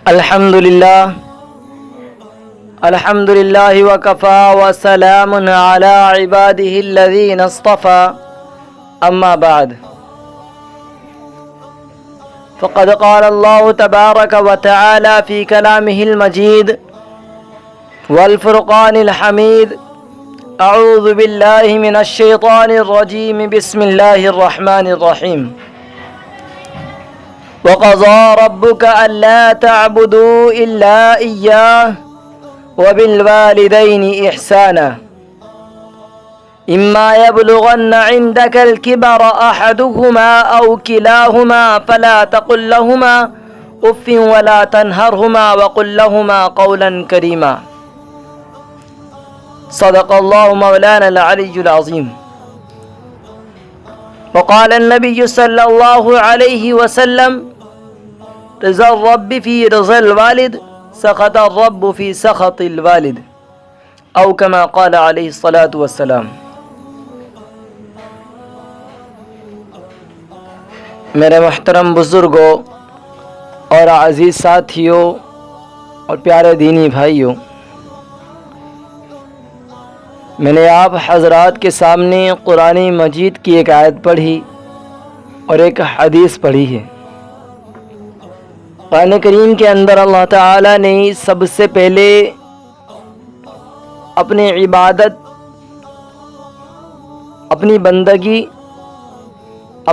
الحمد لله وكفى وسلام على عباده الذين اصطفى أما بعد فقد قال الله تبارك وتعالى في كلامه المجيد والفرقان الحميد أعوذ بالله من الشيطان الرجيم بسم الله الرحمن الرحيم وقضى ربك ألا تعبدوا إلا إياه وبالوالدين إحسانا إما يبلغن عندك الكبر أحدهما أو كلاهما فلا تقل لهما أف ولا تنهرهما وقل لهما قولا كريما صدق الله مولانا العلي العظيم. وقال النبي صلى الله عليه وسلم رضا الرب في رضا الوالد سخط الرب في سخط الوالد او كما قال علیہ الصلاۃ والسلام. میرے محترم بزرگوں اور عزیز ساتھیوں اور پیارے دینی بھائیوں، میں نے آپ حضرات کے سامنے قرآن مجید کی ایک آیت پڑھی اور ایک حدیث پڑھی ہے. قرآن کریم کے اندر اللہ تعالیٰ نے سب سے پہلے اپنی عبادت، اپنی بندگی،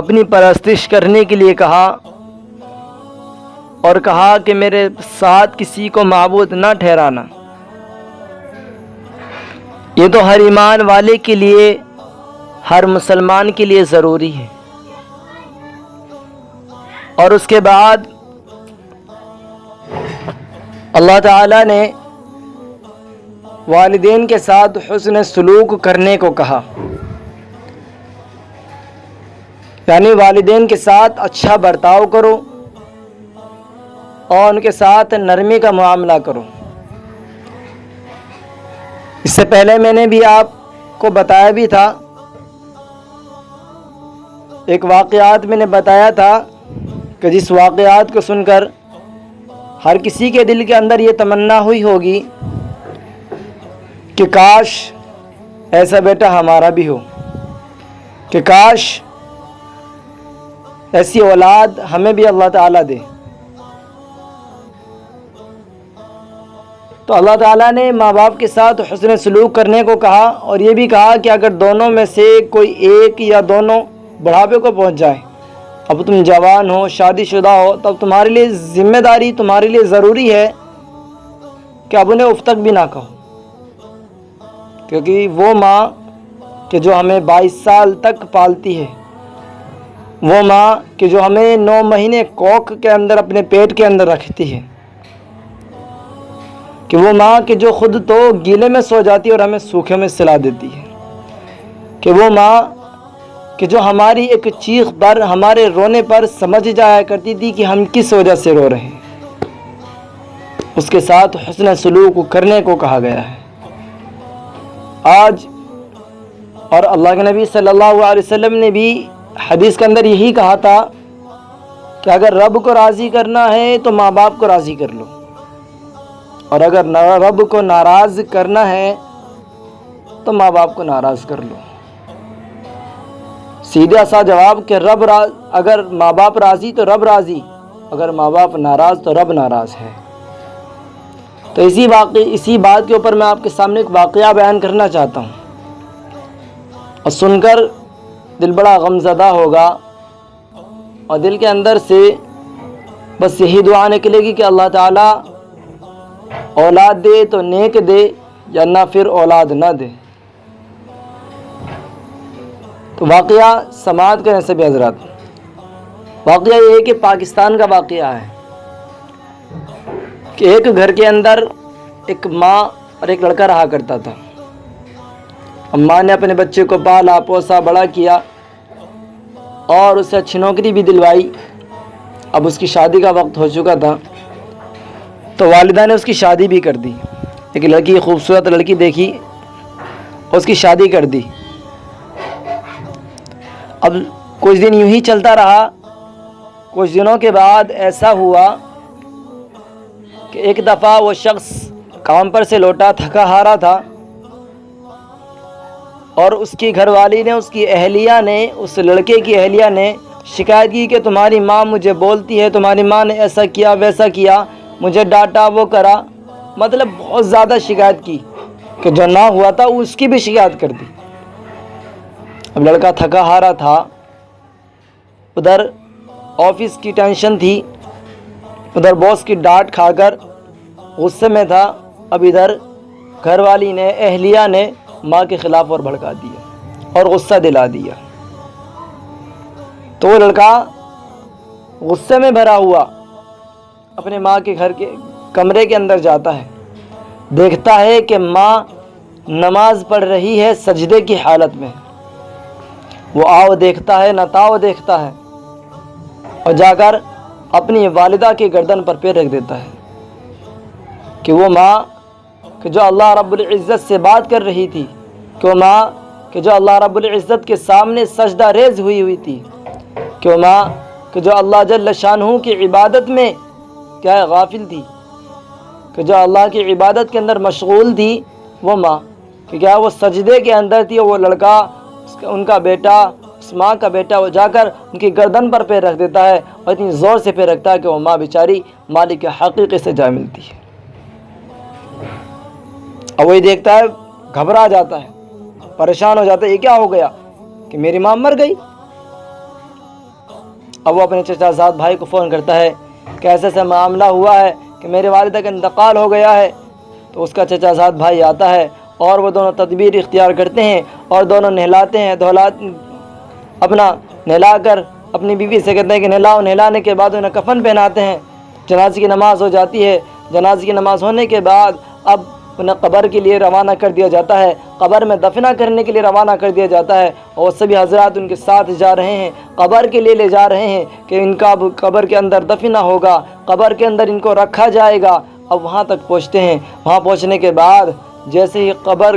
اپنی پرستش کرنے کے لیے کہا اور کہا کہ میرے ساتھ کسی کو معبود نہ ٹھہرانا. یہ تو ہر ایمان والے کے لیے، ہر مسلمان کے لیے ضروری ہے. اور اس کے بعد اللہ تعالیٰ نے والدین کے ساتھ حسن سلوک کرنے کو کہا، یعنی والدین کے ساتھ اچھا برتاؤ کرو اور ان کے ساتھ نرمی کا معاملہ کرو. اس سے پہلے میں نے بھی آپ کو بتایا بھی تھا، ایک واقعات میں نے بتایا تھا کہ جس واقعات کو سن کر ہر کسی کے دل کے اندر یہ تمنا ہوئی ہوگی کہ کاش ایسا بیٹا ہمارا بھی ہو، کہ کاش ایسی اولاد ہمیں بھی اللہ تعالیٰ دے. تو اللہ تعالیٰ نے ماں باپ کے ساتھ حسن سلوک کرنے کو کہا اور یہ بھی کہا کہ اگر دونوں میں سے کوئی ایک یا دونوں بڑھاپے کو پہنچ جائے، اب تم جوان ہو، شادی شدہ ہو، تب تمہارے لیے ذمہ داری، تمہارے لیے ضروری ہے کہ اب انہیں اف تک بھی نہ کہو، کیونکہ وہ ماں کہ جو ہمیں 22 سال تک پالتی ہے، وہ ماں کہ جو ہمیں 9 مہینے کوکھ کے اندر اپنے پیٹ کے اندر رکھتی ہے، کہ وہ ماں کہ جو خود تو گیلے میں سو جاتی ہے اور ہمیں سوکھے میں سلا دیتی ہے، کہ وہ ماں کہ جو ہماری ایک چیخ پر، ہمارے رونے پر سمجھ جایا کرتی تھی کہ ہم کس وجہ سے رو رہے ہیں، اس کے ساتھ حسن سلوک کرنے کو کہا گیا ہے. آج اور اللہ کے نبی صلی اللہ علیہ وسلم نے بھی حدیث کے اندر یہی کہا تھا کہ اگر رب کو راضی کرنا ہے تو ماں باپ کو راضی کر لو، اور اگر رب کو ناراض کرنا ہے تو ماں باپ کو ناراض کر لو. سیدھا سا جواب کہ اگر ماں باپ راضی تو رب راضی، اگر ماں باپ ناراض تو رب ناراض ہے. تو اسی بات کے اوپر میں آپ کے سامنے ایک واقعہ بیان کرنا چاہتا ہوں، اور سن کر دل بڑا غمزدہ ہوگا اور دل کے اندر سے بس یہی دعا نکلے گی کہ اللہ تعالیٰ اولاد دے تو نیک دے، یا نہ پھر اولاد نہ دے. تو واقعہ سماعت کریں سبھی حضرات. واقعہ یہ ہے کہ پاکستان کا واقعہ ہے کہ ایک گھر کے اندر ایک ماں اور ایک لڑکا رہا کرتا تھا. ماں نے اپنے بچے کو پالا پوسا بڑا کیا اور اسے اچھی نوکری بھی دلوائی. اب اس کی شادی کا وقت ہو چکا تھا تو والدہ نے اس کی شادی بھی کر دی. ایک لڑکی، خوبصورت لڑکی دیکھی، اس کی شادی کر دی. اب کچھ دن یوں ہی چلتا رہا. کچھ دنوں کے بعد ایسا ہوا کہ ایک دفعہ وہ شخص کام پر سے لوٹا، تھکا ہارا تھا، اور اس کی گھر والی نے، اس کی اہلیہ نے، اس لڑکے کی اہلیہ نے شکایت کی کہ تمہاری ماں مجھے بولتی ہے، تمہاری ماں نے ایسا کیا ویسا کیا، مجھے ڈانٹا، وہ کرا، مطلب بہت زیادہ شکایت کی کہ جو نہ ہوا تھا اس کی بھی شکایت کر دی۔ اب لڑکا تھکا ہارا تھا، ادھر آفس کی ٹینشن تھی، ادھر باس کی ڈانٹ کھا کر غصے میں تھا، اب ادھر گھر والی نے، اہلیہ نے ماں کے خلاف اور بھڑکا دیا اور غصہ دلا دیا۔ تو وہ لڑکا غصے میں بھرا ہوا اپنے ماں کے گھر کے کمرے کے اندر جاتا ہے، دیکھتا ہے کہ ماں نماز پڑھ رہی ہے سجدے کی حالت میں۔ وہ آؤ دیکھتا ہے نہ تاؤ دیکھتا ہے، اور جا کر اپنی والدہ کی گردن پر پیر رکھ دیتا ہے کہ وہ ماں کہ جو اللہ رب العزت سے بات کر رہی تھی، کہ وہ ماں کہ جو اللہ رب العزت کے سامنے سجدہ ریز ہوئی تھی، کہ وہ ماں کہ جو اللہ جل شانہ کی عبادت میں کیا ہے غافل تھی، کہ جو اللہ کی عبادت کے اندر مشغول تھی، وہ ماں کہ کیا وہ سجدے کے اندر تھی، اور وہ لڑکا ان کا بیٹا، اس ماں کا بیٹا، وہ جا کر ان کی گردن پر پیر رکھ دیتا ہے، اور اتنی زور سے پیر رکھتا ہے کہ وہ ماں بیچاری مالک حقیقی سے جا ملتی ہے۔ اور وہی دیکھتا ہے، گھبرا جاتا ہے، پریشان ہو جاتا ہے، یہ کیا ہو گیا کہ میری ماں مر گئی۔ اب وہ اپنے چچا زاد بھائی کو فون کرتا ہے کہ ایسا ایسا معاملہ ہوا ہے کہ میرے والدہ کا انتقال ہو گیا ہے۔ تو اس کا چچا زاد بھائی آتا ہے اور وہ دونوں تدبیر اختیار کرتے ہیں، اور دونوں نہلاتے ہیں، اپنا نہلا کر اپنی بیوی سے کہتے ہیں کہ نہلاؤ، نہلانے کے بعد انہیں کفن پہناتے ہیں، جنازے کی نماز ہو جاتی ہے۔ جنازے کی نماز ہونے کے بعد اب انہیں قبر کے لیے روانہ کر دیا جاتا ہے، قبر میں دفنہ کرنے کے لیے روانہ کر دیا جاتا ہے، اور سبھی حضرات ان کے ساتھ جا رہے ہیں، قبر کے لیے لے جا رہے ہیں کہ ان کا قبر کے اندر دفنہ ہوگا، قبر کے اندر ان کو رکھا جائے گا۔ اب وہاں تک پہنچتے ہیں، وہاں پہنچنے کے بعد جیسے ہی قبر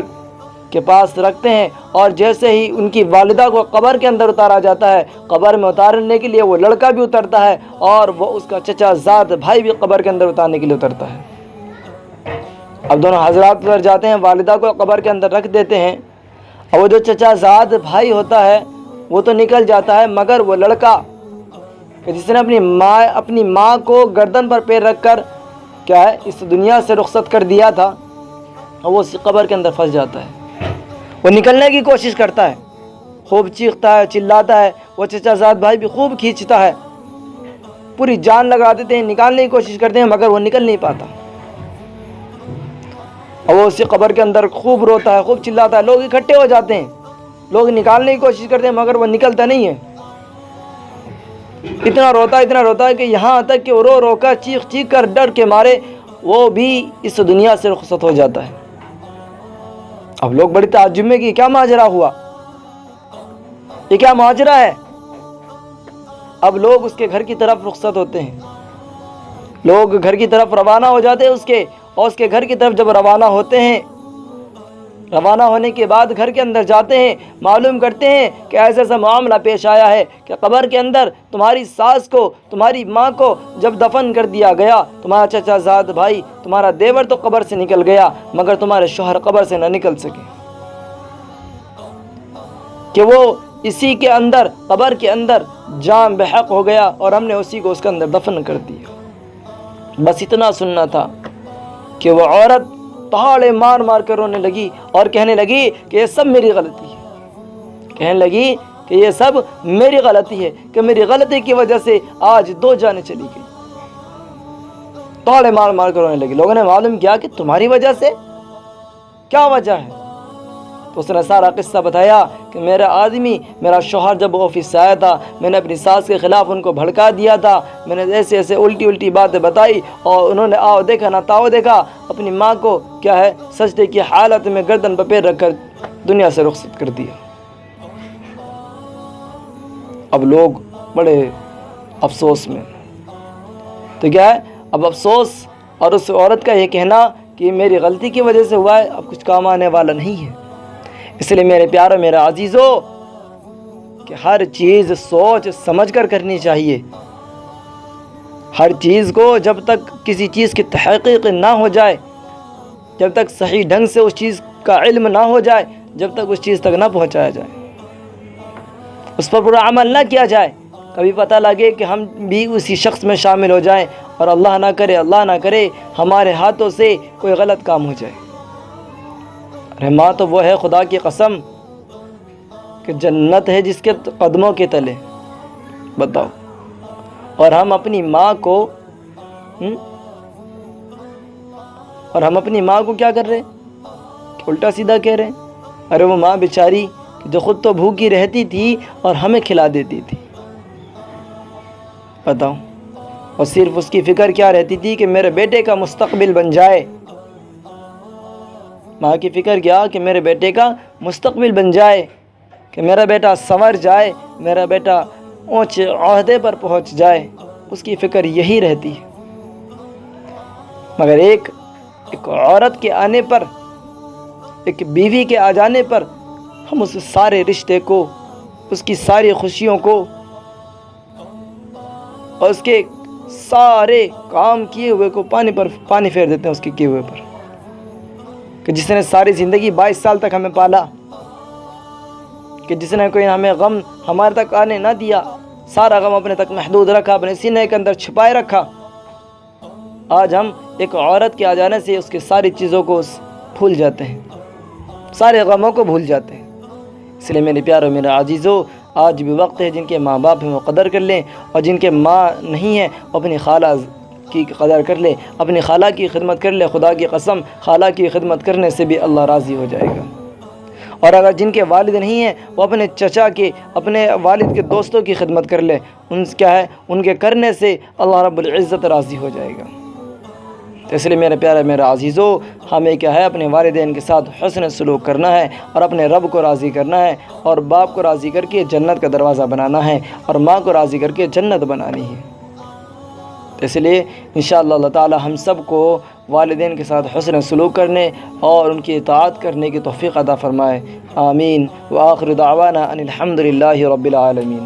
کے پاس رکھتے ہیں، اور جیسے ہی ان کی والدہ کو قبر کے اندر اتارا جاتا ہے، قبر میں اتارنے کے لیے وہ لڑکا بھی اترتا ہے، اور وہ اس کا چچا زاد بھائی بھی قبر کے اندر اتارنے کے لیے اترتا ہے۔ اب دونوں حضرات اتر جاتے ہیں، والدہ کو قبر کے اندر رکھ دیتے ہیں، اور وہ جو چچا زاد بھائی ہوتا ہے وہ تو نکل جاتا ہے، مگر وہ لڑکا کہ جس نے اپنی ماں کو گردن پر پیر رکھ کر کیا ہے اس دنیا سے رخصت کر دیا تھا، وہ اس قبر کے اندر پھنس جاتا ہے۔ وہ نکلنے کی کوشش کرتا ہے، خوب چیختا ہے، چلاتا ہے، وہ چچا زاد بھائی بھی خوب کھینچتا ہے، پوری جان لگا دیتے ہیں، نکالنے کی کوشش کرتے ہیں، مگر وہ نکل نہیں پاتا، اور وہ اسی قبر کے اندر خوب روتا ہے، خوب چلاتا ہے، لوگ اکٹھے ہو جاتے ہیں، لوگ نکالنے کی کوشش کرتے ہیں، مگر وہ نکلتا نہیں ہے۔ اتنا روتا ہے کہ یہاں تک کہ وہ رو رو کر، چیخ چیخ کر، ڈر کے مارے وہ بھی اس دنیا سے رخصت ہو جاتا ہے۔ اب لوگ بڑی تعجب میں کہ کیا ماجرا ہوا، یہ کیا ماجرا ہے۔ اب لوگ اس کے گھر کی طرف رخصت ہوتے ہیں، لوگ گھر کی طرف روانہ ہو جاتے ہیں اور اس کے گھر کی طرف جب روانہ ہوتے ہیں، روانہ ہونے کے بعد گھر کے اندر جاتے ہیں، معلوم کرتے ہیں کہ ایسا ایسا معاملہ پیش آیا ہے کہ قبر کے اندر تمہاری ساس کو، تمہاری ماں کو جب دفن کر دیا گیا، تمہارا چچا زاد بھائی، تمہارا دیور تو قبر سے نکل گیا، مگر تمہارے شوہر قبر سے نہ نکل سکے، کہ وہ اسی کے اندر، قبر کے اندر جان بحق ہو گیا، اور ہم نے اسی کو اس کے اندر دفن کر دیا۔ بس اتنا سننا تھا کہ وہ عورت پہاڑے مار مار کر رونے لگی اور کہنے لگی کہ یہ سب میری غلطی ہے، کہنے لگی کہ یہ سب میری غلطی ہے، کہ میری غلطی کی وجہ سے آج 2 جانیں چلی گئی۔ پہاڑے مار مار کر رونے لگی۔ لوگوں نے معلوم کیا کہ تمہاری وجہ سے، کیا وجہ ہے؟ تو اس نے سارا قصہ بتایا کہ میرا شوہر جب آفس سے آیا تھا، میں نے اپنی ساس کے خلاف ان کو بھڑکا دیا تھا، میں نے ایسے ایسے الٹی باتیں بتائی، اور انہوں نے آؤ دیکھا نہ تاؤ دیکھا، اپنی ماں کو کیا ہے سجدے کی حالت میں گردن پر پیر رکھ کر دنیا سے رخصت کر دیا۔ اب لوگ بڑے افسوس میں، تو کیا ہے اب افسوس، اور اس عورت کا یہ کہنا کہ میری غلطی کی وجہ سے ہوا ہے، اب کچھ کام آنے والا نہیں ہے۔ اس لیے میرے پیارو، میرے عزیزو، کہ ہر چیز سوچ سمجھ کر کرنی چاہیے۔ ہر چیز کو جب تک کسی چیز کی تحقیق نہ ہو جائے، جب تک صحیح ڈھنگ سے اس چیز کا علم نہ ہو جائے، جب تک اس چیز تک نہ پہنچایا جائے، اس پر پورا عمل نہ کیا جائے، کبھی پتہ لگے کہ ہم بھی اسی شخص میں شامل ہو جائیں اور اللہ نہ کرے ہمارے ہاتھوں سے کوئی غلط کام ہو جائے۔ ارے ماں تو وہ ہے خدا کی قسم کہ جنت ہے جس کے قدموں کے تلے، بتاؤ۔ اور ہم اپنی ماں کو کیا کر رہے ہیں؟ الٹا سیدھا کہہ رہے ہیں۔ ارے وہ ماں بیچاری جو خود تو بھوکی رہتی تھی اور ہمیں کھلا دیتی تھی، بتاؤ، اور صرف اس کی فکر کیا رہتی تھی کہ میرے بیٹے کا مستقبل بن جائے۔ ماں کی فکر کیا کہ میرے بیٹے کا مستقبل بن جائے، کہ میرا بیٹا سنور جائے، میرا بیٹا اونچے عہدے پر پہنچ جائے، اس کی فکر یہی رہتی ہے۔ مگر ایک عورت کے آنے پر، ایک بیوی کے آ جانے پر ہم اس سارے رشتے کو، اس کی ساری خوشیوں کو اور اس کے سارے کام کیے ہوئے کو پانی پھیر دیتے ہیں اس کے کیے ہوئے پر، کہ جس نے ساری زندگی 22 سال تک ہمیں پالا، کہ جس نے کوئی ہمیں غم ہمارے تک آنے نہ دیا، سارا غم اپنے تک محدود رکھا، اپنے سینے کے اندر چھپائے رکھا، آج ہم ایک عورت کے آ جانے سے اس کی ساری چیزوں کو بھول جاتے ہیں، سارے غموں کو بھول جاتے ہیں۔ اس لیے میرے پیارو، میرے عزیزو، آج بھی وقت ہے جن کے ماں باپ ہیں وہ قدر کر لیں، اور جن کے ماں نہیں ہیں وہ اپنی خالہ کی قدر کر لیں، اپنی خالہ کی خدمت کر لیں۔ خدا کی قسم، خالہ کی خدمت کرنے سے بھی اللہ راضی ہو جائے گا۔ اور اگر جن کے والد نہیں ہیں وہ اپنے چچا کے، اپنے والد کے دوستوں کی خدمت کر لیں، ان کے کرنے سے اللہ رب العزت راضی ہو جائے گا۔ تو اس لیے میرے پیارے، میرے عزیزو، ہمیں کیا ہے، اپنے والدین کے ساتھ حسن سلوک کرنا ہے، اور اپنے رب کو راضی کرنا ہے، اور باپ کو راضی کر کے جنت کا دروازہ بنانا ہے، اور ماں کو راضی کر کے جنت بنانی ہے۔ تو اس لیے انشاءاللہ اللہ تعالی ہم سب کو والدین کے ساتھ حسن سلوک کرنے اور ان کی اطاعت کرنے کی توفیق عطا فرمائے۔ آمین۔ وآخر دعوانا ان الحمد للہ رب العالمین۔